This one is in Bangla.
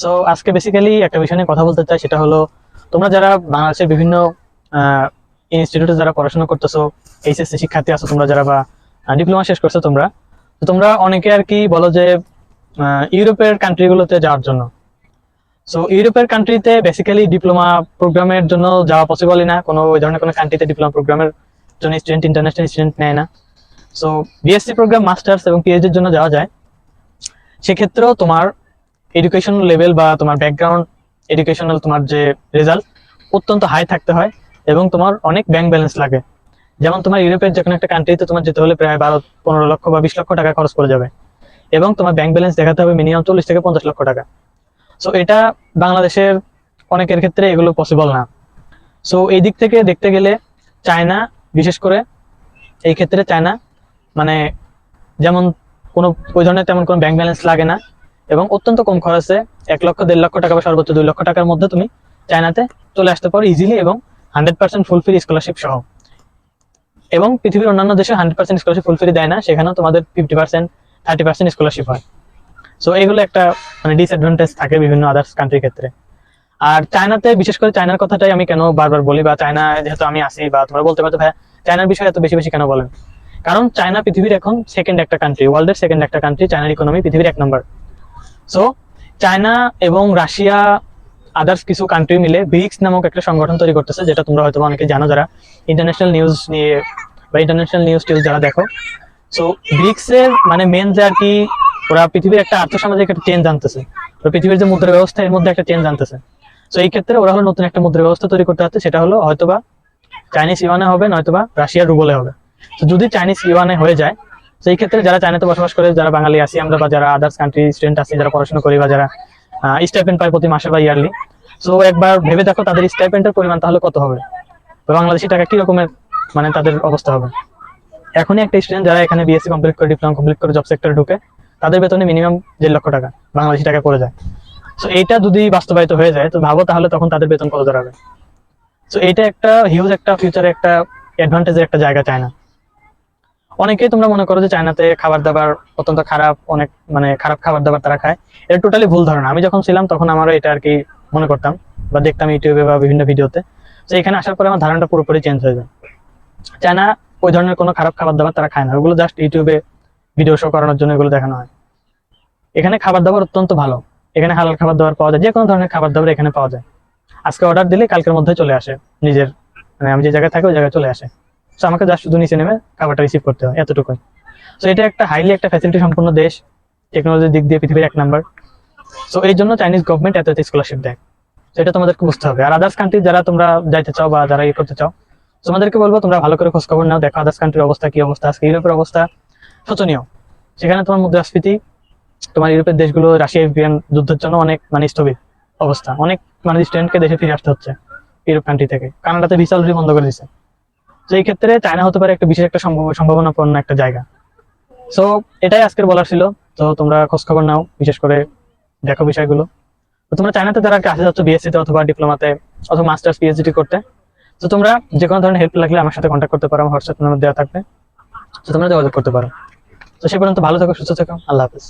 সো আজকে বেসিক্যালি একটা বিষয় নিয়ে কথা বলতে চাই, সেটা হলো তোমরা যারা বাংলাদেশের বিভিন্ন ইনস্টিটিউটে যারা পড়াশোনা করতেছো, এইচএসসি শিক্ষার্থী আছো তোমরা যারা, বা ডিপ্লোমা শেষ করছো তোমরা, তো তোমরা অনেকে আর কি বলো যে ইউরোপের কান্ট্রিগুলোতে যাওয়ার জন্য। সো ইউরোপের কান্ট্রিতে বেসিক্যালি ডিপ্লোমা প্রোগ্রামের জন্য যাওয়া পসিবলই না, কোনো ওই ধরনের কোনো কান্ট্রিতে ডিপ্লোমা প্রোগ্রামের জন্য স্টুডেন্ট, ইন্টারন্যাশনাল স্টুডেন্ট নেয় না। সো বিএসসি প্রোগ্রাম, মাস্টার্স এবং পিএইচডির জন্য যাওয়া যায়। সেক্ষেত্রেও তোমার এডুকেশন লেভেল বা তোমার ব্যাকগ্রাউন্ড এডুকেশনাল তোমার যে রেজাল্ট অত্যন্ত হাই থাকতে হয়, এবং তোমার অনেক ব্যাংক ব্যালেন্স লাগে। যেমন তোমার ইউরোপের যে কোনো একটা কান্ট্রিতে তোমার যেতে হলে প্রায় 12-15 লক্ষ বা 20 লক্ষ টাকা খরচ করে যাবে, এবং তোমার ব্যাংক ব্যালেন্স দেখাতে হবে মিনিমাম 40 থেকে 50 লক্ষ টাকা। সো এটা বাংলাদেশের অনেকের ক্ষেত্রে এগুলো পসিবল না। সো এই দিক থেকে দেখতে গেলে চায়না, বিশেষ করে এই ক্ষেত্রে চায়না মানে যেমন কোনো ওই ধরনের তেমন কোনো ব্যাংক ব্যালেন্স লাগে না, এবং অত্যন্ত কম খরচে 1 লক্ষ, 1.5 লক্ষ টাকা বা সর্বোচ্চ 2 লক্ষ টাকার মধ্যে তুমি চায়নাতে চলে আসতে পারো ইজিলি, এবং 100% ফুল ফ্রি স্কলারশিপ সহ। এবং পৃথিবীর অন্যান্য দেশে 100% স্কলারশিপ ফুল ফ্রি দেয় না, সেখানেও তোমাদের 50%, 30% স্কলারশিপ হয়। সো এগুলো একটা মানে ডিসঅ্যাডভান্টেজ থাকে বিভিন্ন আদার্স কান্ট্রির ক্ষেত্রে। আর চায়নাতে, বিশেষ করে চায়নার কথাটাই আমি কেন বারবার বলি, বা চায়না যেহেতু আমি আসি, বা তোমরা বলতে পারতো ভাই চায়নার বিষয়ে এত বেশি বেশি কেন বলেন, কারণ চায়না পৃথিবীর এখন সেকেন্ড একটা কান্ট্রি, ওয়ার্ল্ডের সেকেন্ড একটা কান্ট্রি। চায়নার ইকোনমি পৃথিবীর 1 নম্বর। সো চায়না এবং রাশিয়া, আদার্স কিছু কান্ট্রি মিলে ব্রিক্স নামক একটা সংগঠন তৈরি করতেছে, যেটা তোমরা হয়তো অনেকে জানো যারা ইন্টারন্যাশনাল নিউজ নিয়ে বা ইন্টারন্যাশনাল নিউজ টিউজ যারা দেখো। সো ব্রিক্স এর মানে মেন যে আর কি, ওরা পৃথিবীর একটা আর্থসামাজিক একটা চেঞ্জ আনতেছে, ওরা পৃথিবীর যে মুদ্রা ব্যবস্থা এর মধ্যে একটা চেঞ্জ আনতেছে। সো এই ক্ষেত্রে ওরা হলো নতুন একটা মুদ্রা ব্যবস্থা তৈরি করতে হচ্ছে, সেটা হলো হয়তোবা চাইনিজ ইউয়ানে হবে, নয়তোবা রাশিয়ার রুবলে হবে। তো যদি চাইনিজ ইউয়ানে হয়ে যায়, সেই ক্ষেত্রে যারা চায়নাতে বসবাস করে, যারা বাঙালি আছি আমরা, বা যারা আদার্স কান্ট্রি স্টুডেন্ট আছি, যারা পড়াশোনা করি, বা যারা স্টাইপেন্ড পায় প্রতি মাসে বা ইয়ারলি, সো একবার ভেবে দেখো তাদের স্টাইপেন্ডের পরিমাণ তাহলে কত হবে, তো বাংলাদেশি টাকা কি রকমের মানে তাদের অবস্থা হবে। এখনই একটা স্টুডেন্ট যারা এখানে বিএসসি কমপ্লিট করে, ডিপ্লোমা কমপ্লিট করে জব সেক্টরে ঢুকে, তাদের বেতনে মিনিমাম 1.5 লক্ষ টাকা বাংলাদেশি টাকা পড়ে যায়। সো এইটা যদি বাস্তবায়িত হয়ে যায়, তো ভাবো তাহলে তখন তাদের বেতন কত দাঁড়াবে। সো এটা একটা হিউজ একটা ফিউচারে একটা অ্যাডভান্টেজের একটা জায়গা চায়না। অনেকেই তোমরা মনে করো যে চায়নাতে খাবার দাবার অত্যন্ত খারাপ, অনেক মানে খারাপ খাবার দাবার তারা খায়। এটা টোটালি ভুল ধারণা। আমি যখন ছিলাম তখন আমারও এটা আর কি মনে করতাম বা দেখতাম ইউটিউবে বা বিভিন্ন ভিডিওতে। তো এখানে আসার পরে আমার ধারণাটা পুরোপুরি চেঞ্জ হয়ে যায়। চায়না ওই ধরনের কোনো খারাপ খাবার দাবার তারা খায় না, ওগুলো জাস্ট ইউটিউবে ভিডিও শো করানোর জন্য এগুলো দেখানো হয়। এখানে খাবার দাবার অত্যন্ত ভালো, এখানে হালাল খাবার দাবার পাওয়া যায়, যে কোনো ধরনের খাবার দাবার এখানে পাওয়া যায়। আজকে অর্ডার দিলে কালকের মধ্যে চলে আসে, নিজের মানে আমি যে জায়গায় থাকি ওই জায়গায় চলে আসে। তো আমাকে জাস্ট শুধু নিচে নেমে খাবারটা রিসিভ করতে হয়, এতটুকুই। তো এটা একটা হাইলি একটা ফ্যাসিলিটি সম্পূর্ণ দেশ, টেকনোলজির দিক দিয়ে পৃথিবীর 1 নম্বর। সো এই জন্য চাইনিজ গভর্নমেন্ট এত এত স্কলারশিপ দেয়। তো এটা তোমাদেরকে বুঝতে হবে। আর আদার্স কান্ট্রি যারা তোমরা যাইতে চাও বা যারা ইয়ে করতে চাও, তোমাদেরকে বলবো তোমরা ভালো করে খোঁজ খবর নাও, দেখো আদার্স কান্ট্রির অবস্থা কি অবস্থা। আজকে ইউরোপের অবস্থা শোচনীয়। সেখানে তোমার মুদ্রাস্ফীতি, তোমার ইউরোপের দেশগুলো রাশিয়া ইউক্রেন যুদ্ধের জন্য অনেক মানে স্থবির অবস্থা, অনেক মানে স্টুডেন্টকে দেশে ফিরে আসতে হচ্ছে ইউরোপ কান্ট্রি থেকে। কানাডাতে ভিসা অলরেডি বন্ধ করে দিচ্ছে। তো এই ক্ষেত্রে চায়না হতে পারে একটা বিশেষ একটা সম্ভাবনাপন্ন একটা জায়গা। সো এটাই আজকের বলার ছিল। তো তোমরা খোঁজ খবর নাও, বিশেষ করে দেখো বিষয়গুলো। তো তোমরা চায়নাতে যারা আসতে যাচ্ছ বিএসসি তে অথবা ডিপ্লোমাতে অথবা মাস্টার্স পিএইচডি করতে, তো তোমরা যে কোনো ধরনের হেল্প লাগলে আমার সাথে কন্ট্যাক্ট করতে পারো, আমার হোয়াটসঅ্যাপ নাম্বার দেওয়া থাকবে, তো তোমরা যোগাযোগ করতে পারো। তো সে পর্যন্ত ভালো থেকো, সুস্থ থেকো, আল্লাহ হাফেজ।